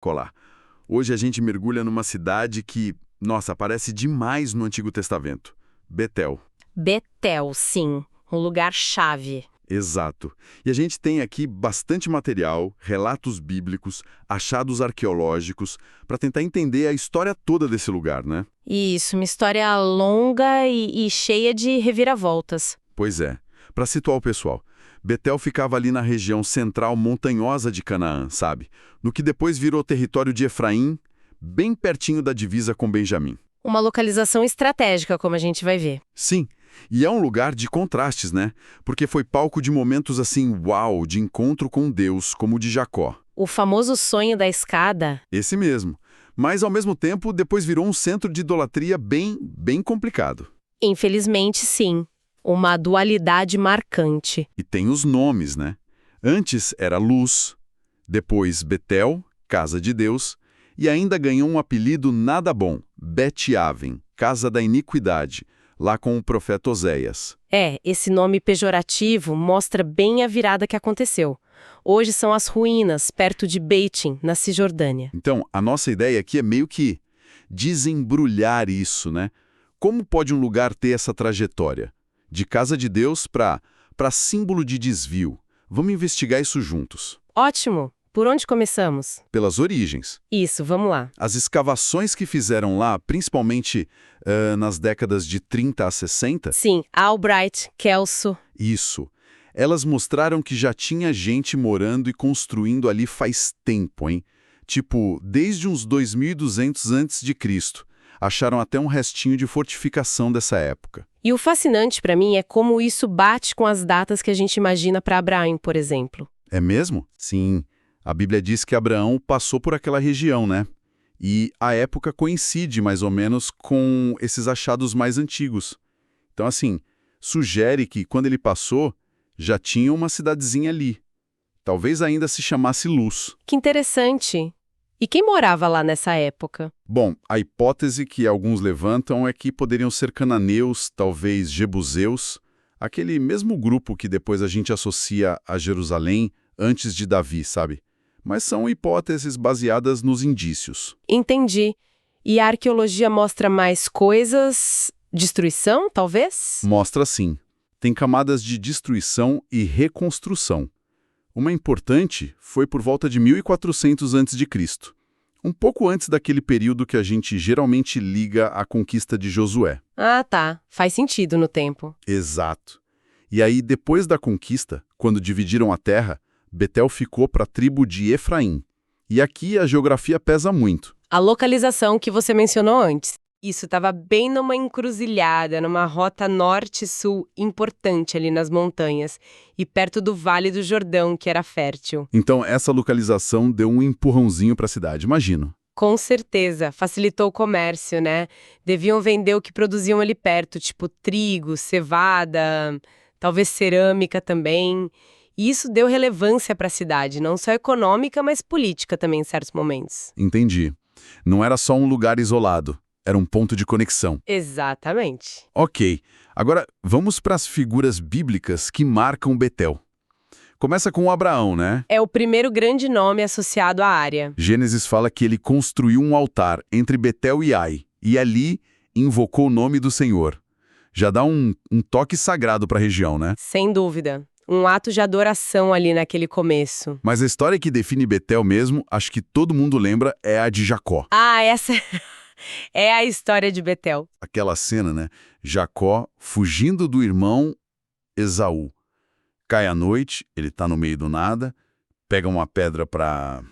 colar. Hoje a gente mergulha numa cidade que, nossa, aparece demais no Antigo Testamento. Betel. Betel, sim. Um lugar-chave. Exato. E a gente tem aqui bastante material, relatos bíblicos, achados arqueológicos, para tentar entender a história toda desse lugar, né? Isso, uma história longa e cheia de reviravoltas. Pois é. Para situar o pessoal, Betel ficava ali na região central montanhosa de Canaã, sabe? No que depois virou território de Efraim, bem pertinho da divisa com Benjamim. Uma localização estratégica, como a gente vai ver. Sim, e é um lugar de contrastes, né? Porque foi palco de momentos assim, uau, de encontro com Deus, como o de Jacó. O famoso sonho da escada. Esse mesmo. Mas, ao mesmo tempo, depois virou um centro de idolatria bem complicado. Infelizmente, sim. Uma dualidade marcante. E tem os nomes, né? Antes era Luz, depois Betel, Casa de Deus, e ainda ganhou um apelido nada bom, Bet-Aven, Casa da Iniquidade, lá com o profeta Oséias. Esse nome pejorativo mostra bem a virada que aconteceu. Hoje são as ruínas, perto de Beitim, na Cisjordânia. Então, a nossa ideia aqui é meio que desembrulhar isso, né? Como pode um lugar ter essa trajetória? De casa de Deus para símbolo de desvio. Vamos investigar isso juntos. Ótimo! Por onde começamos? Pelas origens. Isso, vamos lá. As escavações que fizeram lá, principalmente nas décadas de 30 a 60... Sim, Albright, Kelso. Isso. Elas mostraram que já tinha gente morando e construindo ali faz tempo, hein? Tipo, desde uns 2200 a.C. Acharam até um restinho de fortificação dessa época. E o fascinante para mim é como isso bate com as datas que a gente imagina para Abraão, por exemplo. É mesmo? Sim. A Bíblia diz que Abraão passou por aquela região, né? E a época coincide mais ou menos com esses achados mais antigos. Então, assim, sugere que quando ele passou, já tinha uma cidadezinha ali. Talvez ainda se chamasse Luz. Que interessante. E quem morava lá nessa época? Bom, a hipótese que alguns levantam é que poderiam ser cananeus, talvez jebuseus, aquele mesmo grupo que depois a gente associa a Jerusalém antes de Davi, sabe? Mas são hipóteses baseadas nos indícios. Entendi. E a arqueologia mostra mais coisas? Destruição, talvez? Mostra sim. Tem camadas de destruição e reconstrução. Uma importante foi por volta de 1400 a.C., um pouco antes daquele período que a gente geralmente liga à conquista de Josué. Ah, tá. Faz sentido no tempo. Exato. E aí, depois da conquista, quando dividiram a terra, Betel ficou para a tribo de Efraim. E aqui a geografia pesa muito. A localização que você mencionou antes. Isso estava bem numa encruzilhada, numa rota norte-sul importante ali nas montanhas e perto do Vale do Jordão, que era fértil. Então, essa localização deu um empurrãozinho para a cidade, imagino. Com certeza, facilitou o comércio, né? Deviam vender o que produziam ali perto, tipo trigo, cevada, talvez cerâmica também. E isso deu relevância para a cidade, não só econômica, mas política também em certos momentos. Entendi. Não era só um lugar isolado. Era um ponto de conexão. Exatamente. Ok, agora vamos para as figuras bíblicas que marcam Betel. Começa com Abraão, né? É o primeiro grande nome associado à área. Gênesis fala que ele construiu um altar entre Betel e Ai, e ali invocou o nome do Senhor. Já dá um toque sagrado para a região, né? Sem dúvida. Um ato de adoração ali naquele começo. Mas a história que define Betel mesmo, acho que todo mundo lembra, é a de Jacó. Ah, essa é a história de Betel. Aquela cena, né? Jacó fugindo do irmão Esaú. Cai à noite, ele tá no meio do nada, pega uma pedra para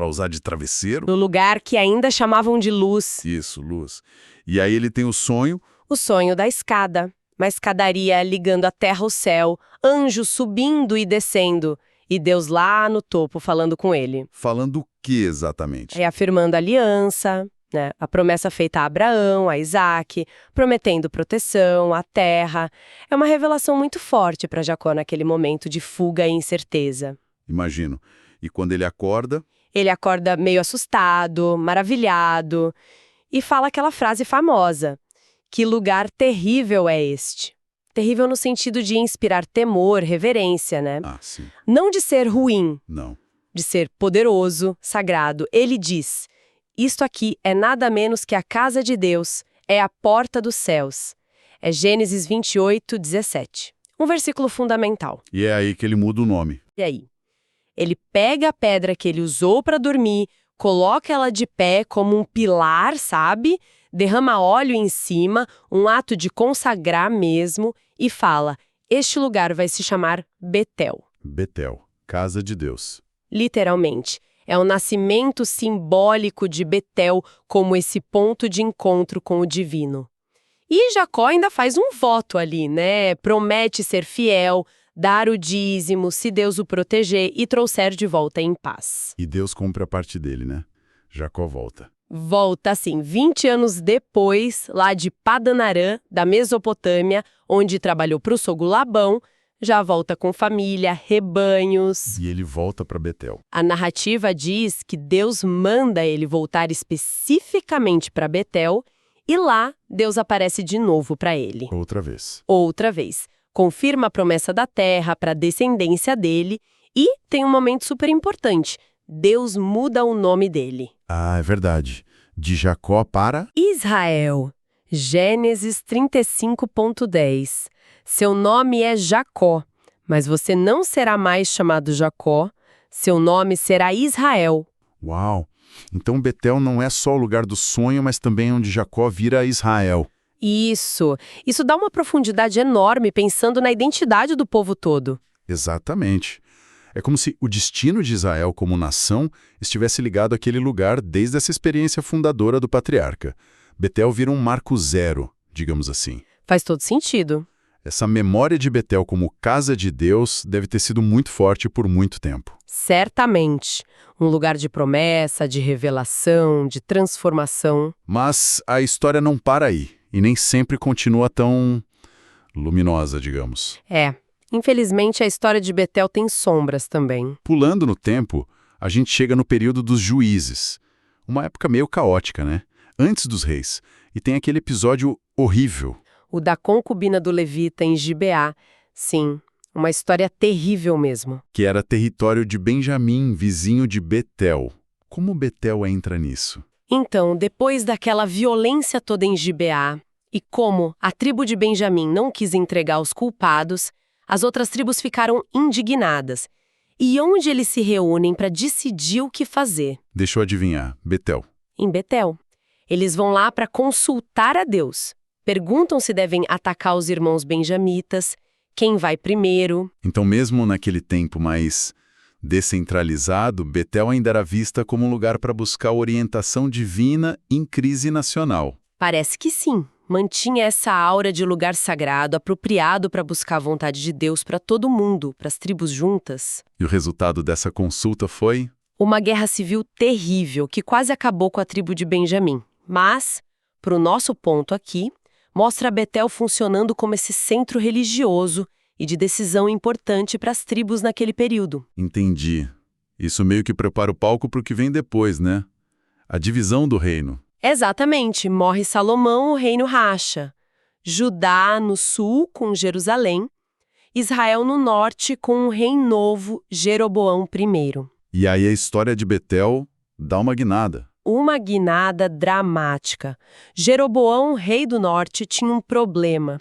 usar de travesseiro. No lugar que ainda chamavam de Luz. Isso, Luz. E aí ele tem o sonho. O sonho da escada. Uma escadaria ligando a terra ao céu, anjos subindo e descendo, e Deus lá no topo falando com ele. Falando o que exatamente? Reafirmando a aliança, né? A promessa feita a Abraão, a Isaac, prometendo proteção, a terra. É uma revelação muito forte para Jacó naquele momento de fuga e incerteza. Imagino. E quando ele acorda... Ele acorda meio assustado, maravilhado, e fala aquela frase famosa: que lugar terrível é este? Terrível no sentido de inspirar temor, reverência, né? Ah, sim. Não de ser ruim. Não. de ser poderoso, sagrado. Ele diz: isto aqui é nada menos que a casa de Deus, é a porta dos céus. É Gênesis 28, 17. Um versículo fundamental. E é aí que ele muda o nome. E aí? Ele pega a pedra que ele usou para dormir, coloca ela de pé como um pilar, sabe? Derrama óleo em cima, um ato de consagrar mesmo, e fala: este lugar vai se chamar Betel. Betel, casa de Deus. Literalmente. É o nascimento simbólico de Betel como esse ponto de encontro com o divino. E Jacó ainda faz um voto ali, né? Promete ser fiel, dar o dízimo, se Deus o proteger e trouxer de volta em paz. E Deus cumpre a parte dele, né? Jacó volta. Volta, assim, 20 anos depois, lá de Padan Aram, da Mesopotâmia, onde trabalhou para o sogro Labão, já volta com família, rebanhos. E ele volta para Betel. A narrativa diz que Deus manda ele voltar especificamente para Betel e lá Deus aparece de novo para ele. Outra vez. Outra vez. Confirma a promessa da terra para a descendência dele e tem um momento super importante. Deus muda o nome dele. Ah, é verdade. De Jacó para... Israel. Gênesis 35.10. Seu nome é Jacó, mas você não será mais chamado Jacó, seu nome será Israel. Uau! Então Betel não é só o lugar do sonho, mas também onde Jacó vira Israel. Isso dá uma profundidade enorme pensando na identidade do povo todo. Exatamente. É como se o destino de Israel como nação estivesse ligado àquele lugar desde essa experiência fundadora do patriarca. Betel vira um marco zero, digamos assim. Faz todo sentido. Essa memória de Betel como casa de Deus deve ter sido muito forte por muito tempo. Certamente. Um lugar de promessa, de revelação, de transformação. Mas a história não para aí, e nem sempre continua tão luminosa, digamos. Infelizmente a história de Betel tem sombras também. Pulando no tempo, a gente chega no período dos juízes. Uma época meio caótica, né? Antes dos reis. E tem aquele episódio horrível. O da concubina do levita em Gibeá. Sim, uma história terrível mesmo. Que era território de Benjamim, vizinho de Betel. Como Betel entra nisso? Então, depois daquela violência toda em Gibeá, e como a tribo de Benjamim não quis entregar os culpados, as outras tribos ficaram indignadas. E onde eles se reúnem para decidir o que fazer? Deixa eu adivinhar. Betel. Em Betel. Eles vão lá para consultar a Deus. Perguntam se devem atacar os irmãos benjamitas, quem vai primeiro. Então, mesmo naquele tempo mais descentralizado, Betel ainda era vista como um lugar para buscar orientação divina em crise nacional. Parece que sim. Mantinha essa aura de lugar sagrado, apropriado para buscar a vontade de Deus para todo mundo, para as tribos juntas. E o resultado dessa consulta foi? Uma guerra civil terrível que quase acabou com a tribo de Benjamim. Mas, para o nosso ponto aqui, mostra Betel funcionando como esse centro religioso e de decisão importante para as tribos naquele período. Entendi. Isso meio que prepara o palco para o que vem depois, né? A divisão do reino. Exatamente. Morre Salomão, o reino racha. Judá no sul, com Jerusalém. Israel no norte, com o rei novo, Jeroboão I. E aí a história de Betel dá uma guinada. Uma guinada dramática. Jeroboão, rei do norte, tinha um problema.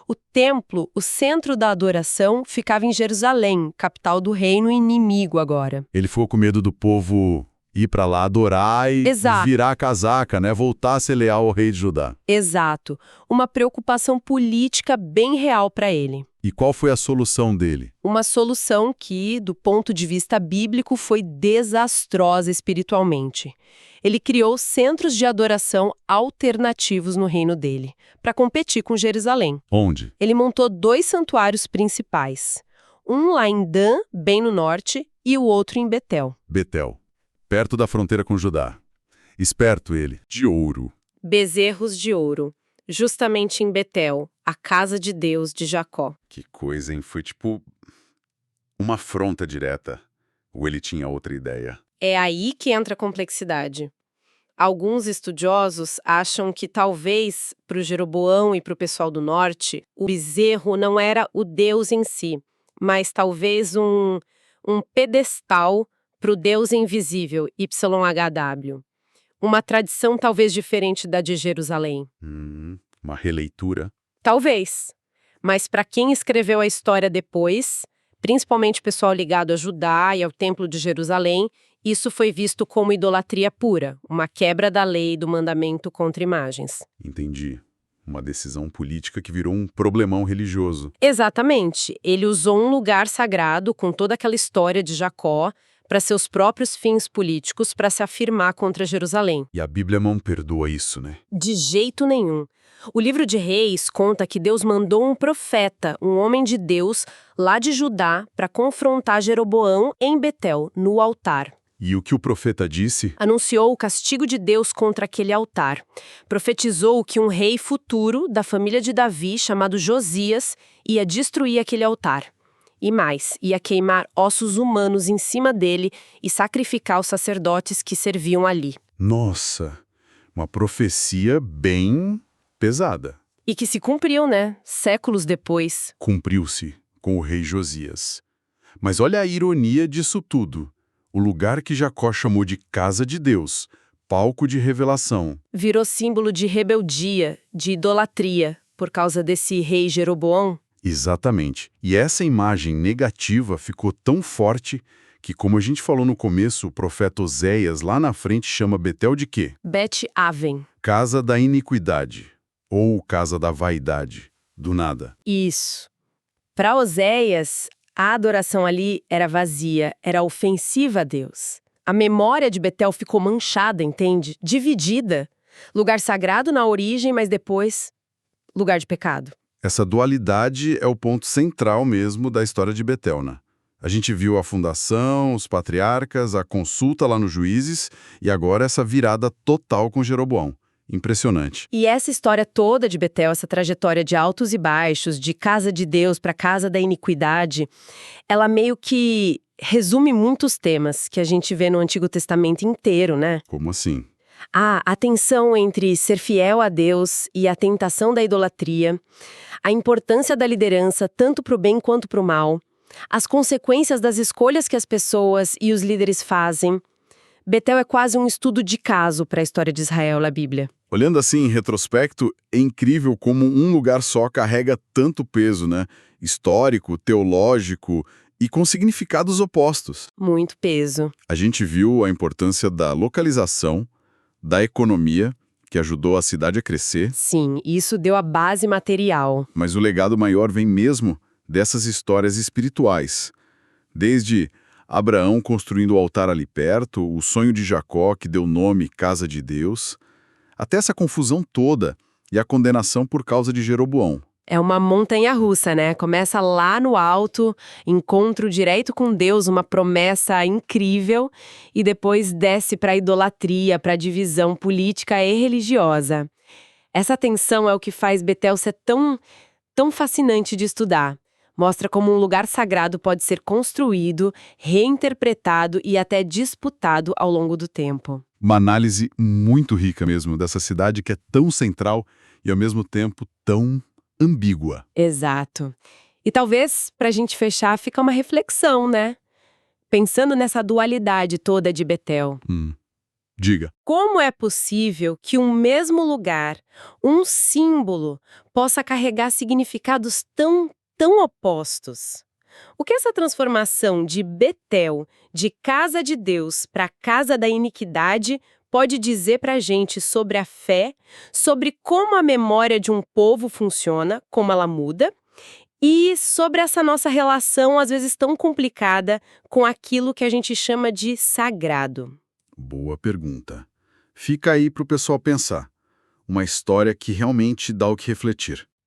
O templo, o centro da adoração, ficava em Jerusalém, capital do reino inimigo agora. Ele ficou com medo do povo ir para lá adorar e virar a casaca, né? Voltar a ser leal ao rei de Judá. Exato. Uma preocupação política bem real para ele. E qual foi a solução dele? Uma solução que, do ponto de vista bíblico, foi desastrosa espiritualmente. Ele criou centros de adoração alternativos no reino dele, para competir com Jerusalém. Onde? Ele montou 2 santuários principais. Um lá em Dan, bem no norte, e o outro em Betel. Betel, perto da fronteira com Judá. Esperto ele, de ouro. Bezerros de ouro, justamente em Betel, a casa de Deus de Jacó. Que coisa, hein? Foi tipo uma afronta direta. Ou ele tinha outra ideia? É aí que entra a complexidade. Alguns estudiosos acham que talvez para o Jeroboão e para o pessoal do norte, o bezerro não era o Deus em si, mas talvez um pedestal para o Deus invisível, YHW. Uma tradição talvez diferente da de Jerusalém. Uma releitura. Talvez. Mas para quem escreveu a história depois, principalmente o pessoal ligado a Judá e ao Templo de Jerusalém, isso foi visto como idolatria pura, uma quebra da lei e do mandamento contra imagens. Entendi. Uma decisão política que virou um problemão religioso. Exatamente. Ele usou um lugar sagrado com toda aquela história de Jacó para seus próprios fins políticos para se afirmar contra Jerusalém. E a Bíblia não perdoa isso, né? De jeito nenhum. O livro de Reis conta que Deus mandou um profeta, um homem de Deus, lá de Judá, para confrontar Jeroboão em Betel, no altar. E o que o profeta disse? Anunciou o castigo de Deus contra aquele altar. Profetizou que um rei futuro da família de Davi, chamado Josias, ia destruir aquele altar. E mais, ia queimar ossos humanos em cima dele e sacrificar os sacerdotes que serviam ali. Nossa, uma profecia bem pesada. E que se cumpriu, né? Séculos depois. Cumpriu-se com o rei Josias. Mas olha a ironia disso tudo. O lugar que Jacó chamou de casa de Deus, palco de revelação. Virou símbolo de rebeldia, de idolatria, por causa desse rei Jeroboão. Exatamente. E essa imagem negativa ficou tão forte que, como a gente falou no começo, o profeta Oséias lá na frente chama Betel de quê? Bet-Aven. Casa da iniquidade. Ou casa da vaidade. Do nada. Isso. Para Oséias, a adoração ali era vazia, era ofensiva a Deus. A memória de Betel ficou manchada, entende? Dividida. Lugar sagrado na origem, mas depois, lugar de pecado. Essa dualidade é o ponto central mesmo da história de Betel, né? A gente viu a fundação, os patriarcas, a consulta lá nos Juízes e agora essa virada total com Jeroboão. Impressionante. E essa história toda de Betel, essa trajetória de altos e baixos, de casa de Deus para casa da iniquidade, ela meio que resume muitos temas que a gente vê no Antigo Testamento inteiro, né? Como assim? A tensão entre ser fiel a Deus e a tentação da idolatria, a importância da liderança tanto para o bem quanto para o mal, as consequências das escolhas que as pessoas e os líderes fazem. Betel é quase um estudo de caso para a história de Israel na Bíblia. Olhando assim em retrospecto, é incrível como um lugar só carrega tanto peso, né? Histórico, teológico e com significados opostos. Muito peso. A gente viu a importância da localização, da economia, que ajudou a cidade a crescer, Sim, isso deu a base material. mas o legado maior vem mesmo dessas histórias espirituais. Desde Abraão construindo o altar ali perto, o sonho de Jacó que deu nome Casa de Deus, até essa confusão toda e a condenação por causa de Jeroboão. É uma montanha-russa, né? Começa lá no alto, encontro direto com Deus, uma promessa incrível, e depois desce para a idolatria, para a divisão política e religiosa. Essa tensão é o que faz Betel ser tão fascinante de estudar. Mostra como um lugar sagrado pode ser construído, reinterpretado e até disputado ao longo do tempo. Uma análise muito rica mesmo dessa cidade que é tão central e ao mesmo tempo tão ambígua. Exato. E talvez, para a gente fechar, fica uma reflexão, né? Pensando nessa dualidade toda de Betel. Diga. Como é possível que um mesmo lugar, um símbolo, possa carregar significados tão opostos? O que essa transformação de Betel, de casa de Deus para casa da iniquidade, pode dizer para a gente sobre a fé, sobre como a memória de um povo funciona, como ela muda, e sobre essa nossa relação, às vezes tão complicada, com aquilo que a gente chama de sagrado? Boa pergunta. Fica aí para o pessoal pensar. Uma história que realmente dá o que refletir.